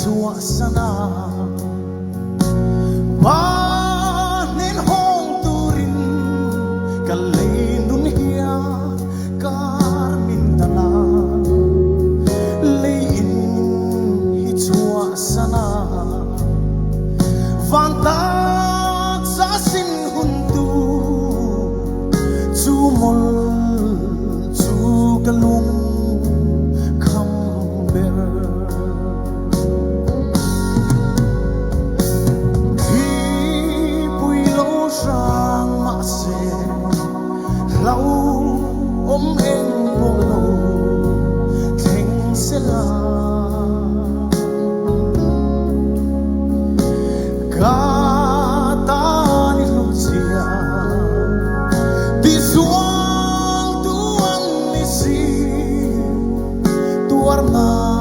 chua sana panin hong turin kalay nun hiya karmin tala layin hi chua sana vantag sa sin huntu chumol chu kalung lâu ôm em buồn lâu thành sẽ là cả ta đi lúc chia đi xuống tuan đi si tuar na